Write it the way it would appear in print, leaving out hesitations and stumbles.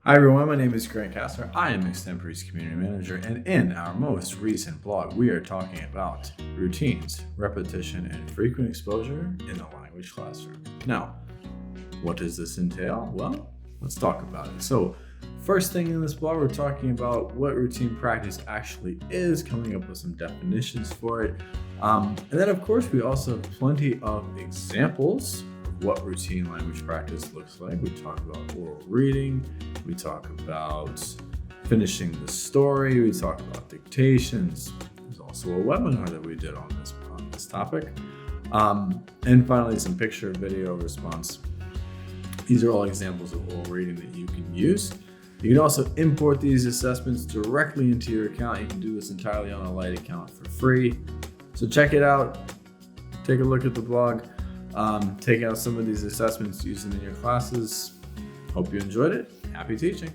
Hi everyone, my name is Grant Castner. I am Extempore's community manager, and in our most recent blog, we are talking about routines, repetition, and frequent exposure in the language classroom. Now, what does this entail? Well, let's talk about it. So, first thing in this blog, we're talking about what routine practice actually is, coming up with some definitions for it. And then, of course, we also have plenty of examples of what routine language practice looks like. We talk about oral reading, we talk about finishing the story, we talk about dictations. There's also a webinar that we did on this topic. And finally, some picture video response. These are all examples of oral reading that you can use. You can also import these assessments directly into your account. You can do this entirely on a Lite account for free. So check it out. Take a look at the blog. Take out some of these assessments, use them in your classes. Hope you enjoyed it. Happy teaching.